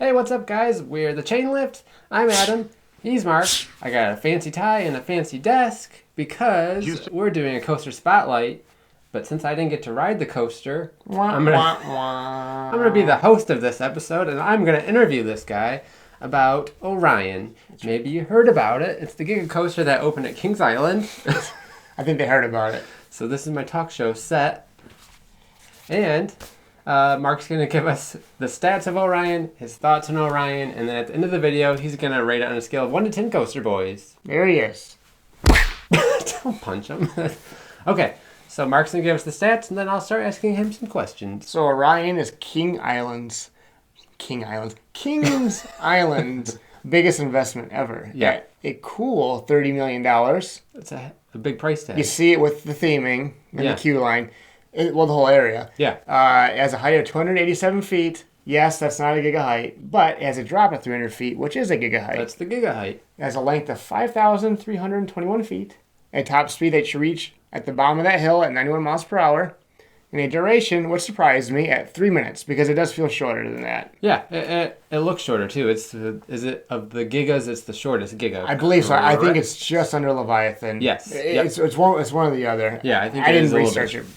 Hey, what's up, guys? We're the Chain Lift. I'm Adam. He's Mark. I got a fancy tie and a fancy desk because we're doing a coaster spotlight. But since I didn't get to ride the coaster, I'm gonna be the host of this episode, and I'm gonna interview this guy about Orion. Maybe you heard about it. It's the Giga coaster that opened at Kings Island. I think they heard about it. So this is my talk show set, and Mark's going to give us the stats of Orion, his thoughts on Orion, and then at the end of the video, he's going to rate it on a scale of 1 to 10 coaster boys. There he is. Don't punch him. Okay, so Mark's going to give us the stats, and then I'll start asking him some questions. So Orion is Kings Island's biggest investment ever. Yeah. At a cool $30 million. It's a big price tag. You see it with the theming and the queue line. The whole area. Yeah. It has a height of 287 feet. Yes, that's not a giga height, but it has a drop of 300 feet, which is a giga height. That's the giga height. It has a length of 5,321 feet, a top speed that you reach at the bottom of that hill at 91 miles per hour, and a duration, which surprised me, at 3 minutes, because it does feel shorter than that. Yeah, it looks shorter, too. Is it of the gigas, it's the shortest giga. I believe so. I think it's just under Leviathan. Yes. It's one or the other. Yeah, I think I it is didn't a little research bit. it.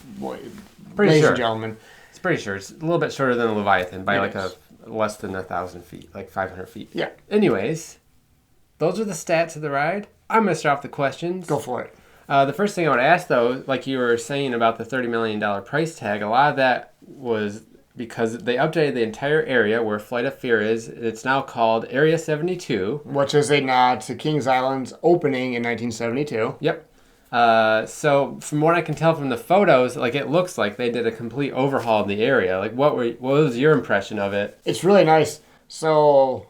Pretty Ladies sure. and gentlemen. It's pretty sure. It's a little bit shorter than a Leviathan by It is. less than 1,000 feet, like 500 feet. Yeah. Anyways, those are the stats of the ride. I'm going to start off the questions. Go for it. The first thing I would ask, though, like you were saying about the $30 million price tag, a lot of that was because they updated the entire area where Flight of Fear is. It's now called Area 72. Which is a nod to Kings Island's opening in 1972. Yep. So from what I can tell from the photos, like it looks like they did a complete overhaul of the area. Like what was your impression of it? It's really nice. So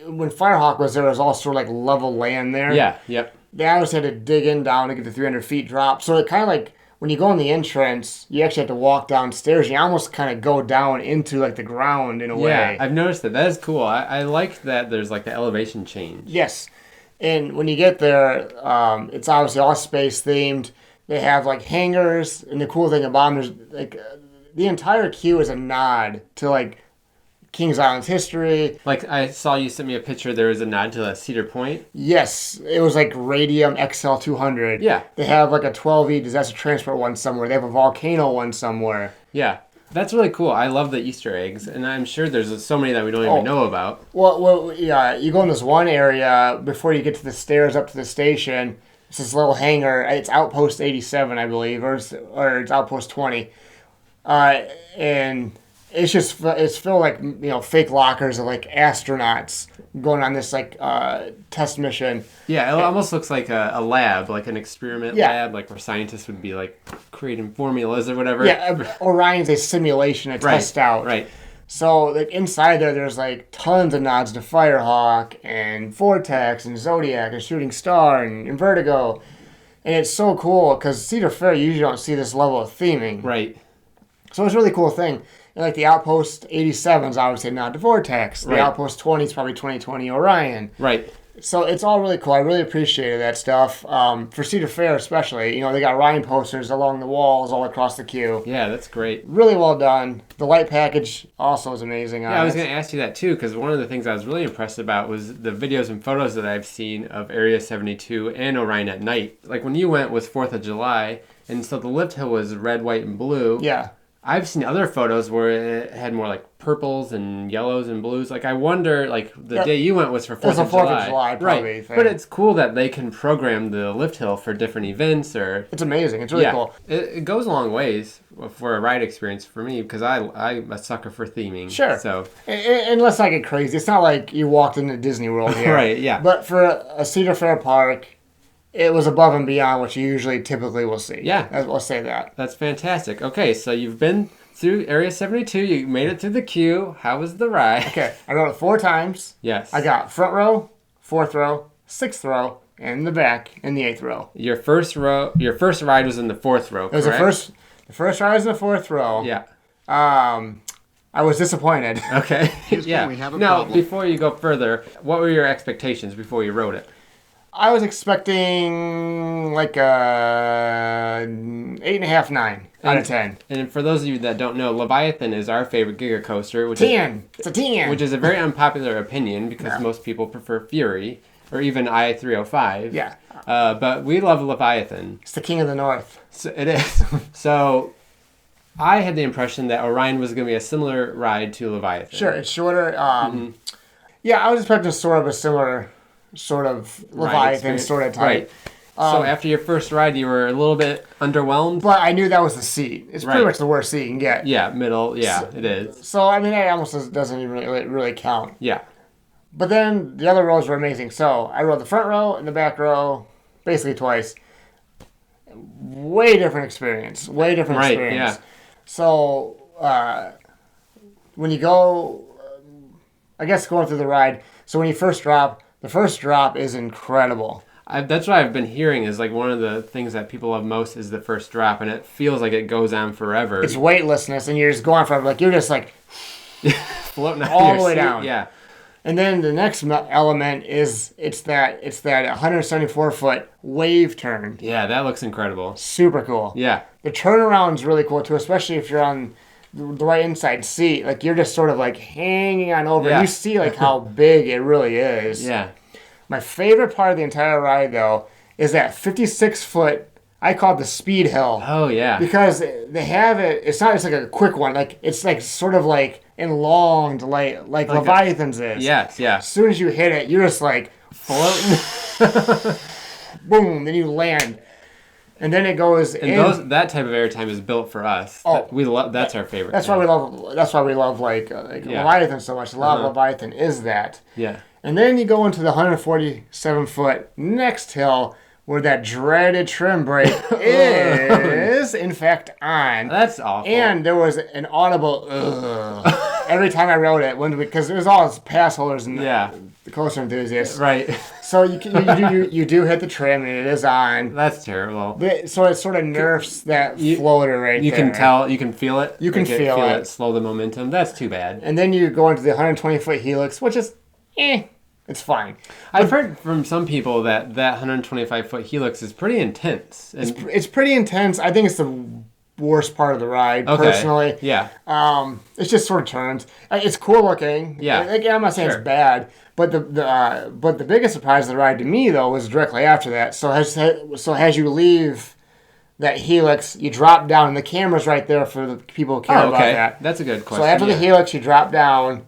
when Firehawk was there, it was all sort of like level land there. Yeah, yep. They obviously had to dig in down to get the 300 feet drop. So it kind of like when you go in the entrance, you actually have to walk downstairs. And you almost kind of go down into like the ground in a way. Yeah, I've noticed that. That is cool. I like that there's like the elevation change. Yes. And when you get there, it's obviously all space themed. They have like hangars, and the cool thing about them is like the entire queue is a nod to like Kings Island's history. Like I saw you sent me a picture. There was a nod to Cedar Point. Yes, it was like Radium XL200. Yeah, they have like a 12E disaster transport one somewhere. They have a volcano one somewhere. Yeah. That's really cool. I love the Easter eggs, and I'm sure there's so many that we don't even know about. Well, yeah, you go in this one area before you get to the stairs up to the station. It's this little hangar. It's Outpost 87, I believe, or it's Outpost 20. And it's filled like, fake lockers of like astronauts going on this like test mission. Yeah, it almost looks like a lab, like an experiment lab, like where scientists would be like creating formulas or whatever. Yeah, Orion's a simulation, a test out. Right. So like inside there's like tons of nods to Firehawk and Vortex and Zodiac and Shooting Star and Vertigo. And it's so cool because Cedar Fair, you usually don't see this level of theming. Right. So it's a really cool thing. And like the Outpost 87 is obviously a nod to Vortex. The Outpost 20 is probably 2020 Orion. Right. So it's all really cool. I really appreciated that stuff. For Cedar Fair especially, they got Orion posters along the walls all across the queue. Yeah, that's great. Really well done. The light package also is amazing. Yeah, I was going to ask you that too, because one of the things I was really impressed about was the videos and photos that I've seen of Area 72 and Orion at night. Like when you went was 4th of July, and so the lift hill was red, white, and blue. Yeah. I've seen other photos where it had more like purples and yellows and blues. Like I wonder, like the day you went was for 4th of July. 4th of July, probably. Right. But it's cool that they can program the lift hill for different events or... It's amazing. It's really cool. It goes a long ways for a ride experience for me because I'm a sucker for theming. Sure. So. And let's not get crazy. It's not like you walked into Disney World here. Right, yeah. But for a Cedar Fair park, it was above and beyond what you typically will see. Yeah. Let's say that. That's fantastic. Okay, so you've been through Area 72. You made it through the queue. How was the ride? Okay, I rode it 4 times. Yes. I got front row, 4th row, 6th row, and the back in the 8th row. Your first ride was in the 4th row, correct? It was the first ride was in the 4th row. Yeah. I was disappointed. Okay. We have a now, problem. before you go further, what were your expectations before you rode it? I was expecting like a 8.5, 9 out of 10. And for those of you that don't know, Leviathan is our favorite Giga coaster, which 10. It's a 10. Which is a very unpopular opinion because most people prefer Fury or even I-305. Yeah. But we love Leviathan. It's the king of the north. So it is. So I had the impression that Orion was going to be a similar ride to Leviathan. Sure, it's shorter. Yeah, I was expecting sort of a similar sort of Leviathan sort of type. Right. So after your first ride, you were a little bit underwhelmed? But I knew that was the seat. It's pretty much the worst seat you can get. Yeah, middle. Yeah, it is. So, I mean, that almost doesn't even really count. Yeah. But then the other rows were amazing. So I rode the front row and the back row basically twice. Way different experience. Way different experience. Yeah. So when you go, I guess going through the ride, so when you first drop, the first drop is incredible. That's what I've been hearing is like one of the things that people love most is the first drop, and it feels like it goes on forever. It's weightlessness, and you're just going forever. Like, you're just like floating all the way down. Yeah. And then the next element is it's that 174-foot wave turn. Yeah, that looks incredible. Super cool. Yeah. The turnaround's really cool too, especially if you're on the right inside seat. Like, you're just sort of like hanging on over. Yeah. You see like how big it really is. Yeah. My favorite part of the entire ride, though, is that 56-foot, I call it the speed hill. Oh, yeah. Because they have it, it's not just like a quick one. Like, it's like sort of like enlonged, like Leviathan's is. Yes, yeah. As soon as you hit it, you're just like floating. Boom, then you land. And then it goes and that type of airtime is built for us. Oh, we love. That's our favorite. That's why we love like Leviathan so much. A lot of Leviathan is that. Yeah. And then you go into the 147-foot next hill where that dreaded trim brake is, in fact, on. That's awful. And there was an audible ugh every time I rode it because it was all pass holders and the coaster enthusiasts. Right. So you do hit the trim and it is on. That's terrible. So it sort of nerfs that floater right there. You can tell. You can feel it. You can feel it. Slow the momentum. That's too bad. And then you go into the 120-foot Helix, which is it's fine. I've heard from some people that 125-foot Helix is pretty intense. It's pretty intense. I think it's the worst part of the ride, personally. Yeah. It's just sort of turns. It's cool looking. Yeah. Again, I'm not saying it's bad, but the biggest surprise of the ride to me though was directly after that. So as you leave that Helix, you drop down, and the camera's right there for the people who care about that. That's a good question. So after the Helix, you drop down.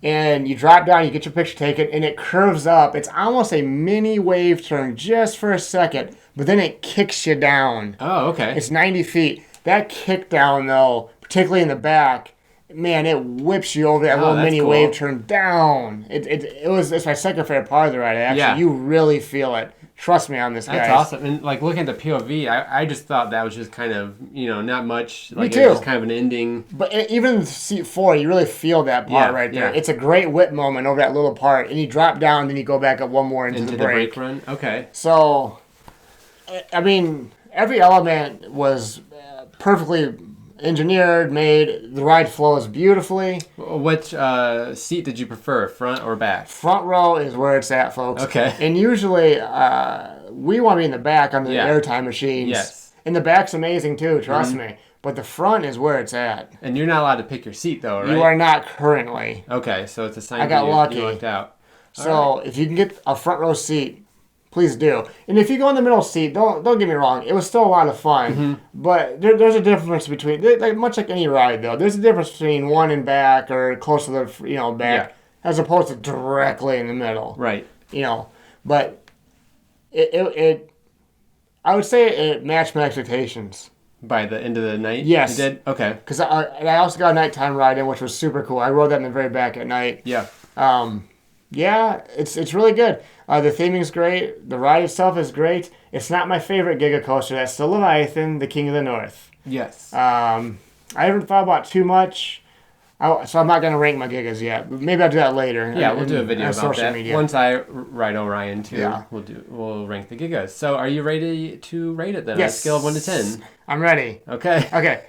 And you drop down, you get your picture taken, and it curves up. It's almost a mini wave turn just for a second, but then it kicks you down. Oh, okay. It's 90 feet. That kick down, though, particularly in the back, man, it whips you over that little mini wave turn down. It's my second favorite part of the ride, actually. You really feel it. Trust me on this, guys. That's awesome. And like looking at the POV, I just thought that was just kind of, not much. Like, me too. It was kind of an ending. But even seat 4, you really feel that part right there. Yeah. It's a great whip moment over that little part. And you drop down, then you go back up one more into the brake run? Okay. So, I mean, every element was perfectly engineered, made. The ride flows beautifully. Which seat did you prefer, front or back? Front row is where it's at, folks. Okay. And usually, we want to be in the back on the airtime machines. Yes. And the back's amazing too, trust me. But the front is where it's at. And you're not allowed to pick your seat though, right? You are not currently. Okay, so it's a sign I got lucky. You lucked out. So if you can get a front row seat, please do. And if you go in the middle seat, don't get me wrong, it was still a lot of fun. But there's a difference between, much like any ride though, there's a difference between one in back or close to the back as opposed to directly in the middle. Right. But it I would say it matched my expectations. By the end of the night? Yes. You did? Okay. Because I also got a nighttime ride in, which was super cool. I rode that in the very back at night. Yeah. Yeah, it's really good. The theming's great. The ride itself is great. It's not my favorite Giga coaster. That's still Leviathan, the King of the North. Yes. I haven't thought about too much, so I'm not going to rank my Gigas yet. Maybe I'll do that later. Yeah, we'll do a video about that. Media. Once I ride Orion too, we'll rank the Gigas. So are you ready to rate it then? Yes. On a scale of 1 to 10. I'm ready. Okay. Okay.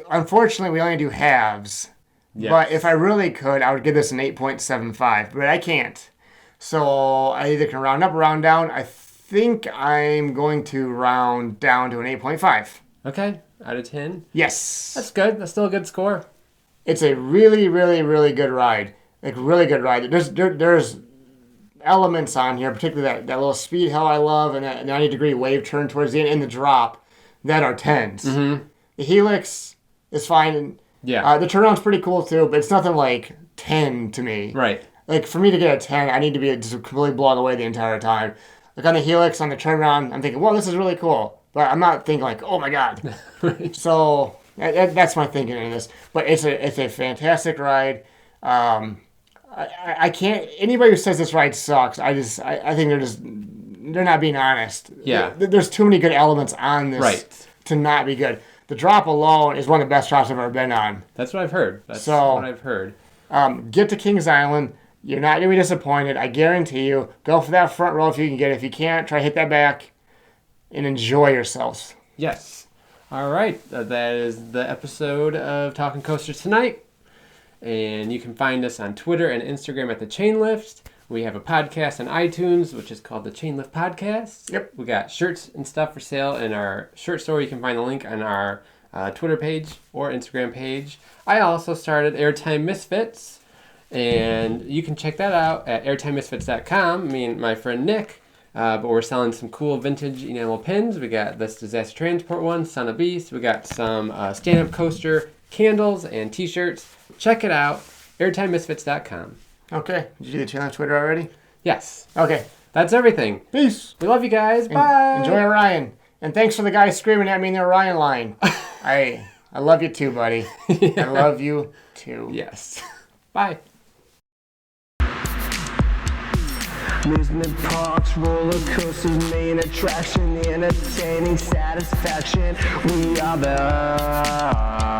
Unfortunately, we only do halves. Yes. But if I really could, I would give this an 8.75. But I can't. So I either can round up or round down. I think I'm going to round down to an 8.5. Okay, out of 10. Yes. That's good. That's still a good score. It's a really, really, really good ride. Like, really good ride. There's elements on here, particularly that little speed hill I love, and that 90-degree wave turn towards the end, and the drop, that are 10s. Mm-hmm. The Helix is fine. Yeah. The turnaround's pretty cool, too, but it's nothing like 10 to me. Right. Like, for me to get a 10, I need to be just completely blown away the entire time. Like, on the Helix, on the turnaround, I'm thinking, well, this is really cool. But I'm not thinking, like, oh, my God. Right. So, that's my thinking in this. But it's a fantastic ride. I can't... Anybody who says this ride sucks, I think they're not being honest. Yeah. There's too many good elements on this to not be good. The drop alone is one of the best drops I've ever been on. That's what I've heard. That's what I've heard. Get to Kings Island. You're not going to be disappointed. I guarantee you. Go for that front row if you can get it. If you can't, try to hit that back and enjoy yourselves. Yes. All right. That is the episode of Talking Coasters tonight. And you can find us on Twitter and Instagram at The Chain Lift. We have a podcast on iTunes, which is called The Chain Lift Podcast. Yep. We got shirts and stuff for sale in our shirt store. You can find the link on our Twitter page or Instagram page. I also started Airtime Misfits, and you can check that out at airtimemisfits.com. Me and my friend Nick, but we're selling some cool vintage enamel pins. We got this Disaster Transport one, Son of Beast. We got some stand-up coaster candles and t-shirts. Check it out, airtimemisfits.com. Okay. Did you do the challenge Twitter already? Yes. Okay. That's everything. Peace. We love you guys. Bye. Enjoy Orion. And thanks for the guy screaming at me in the Orion line. I love you too, buddy. I love you too. Yes. Bye. Amusement parks, roller coasters, main attraction, entertaining satisfaction. We are the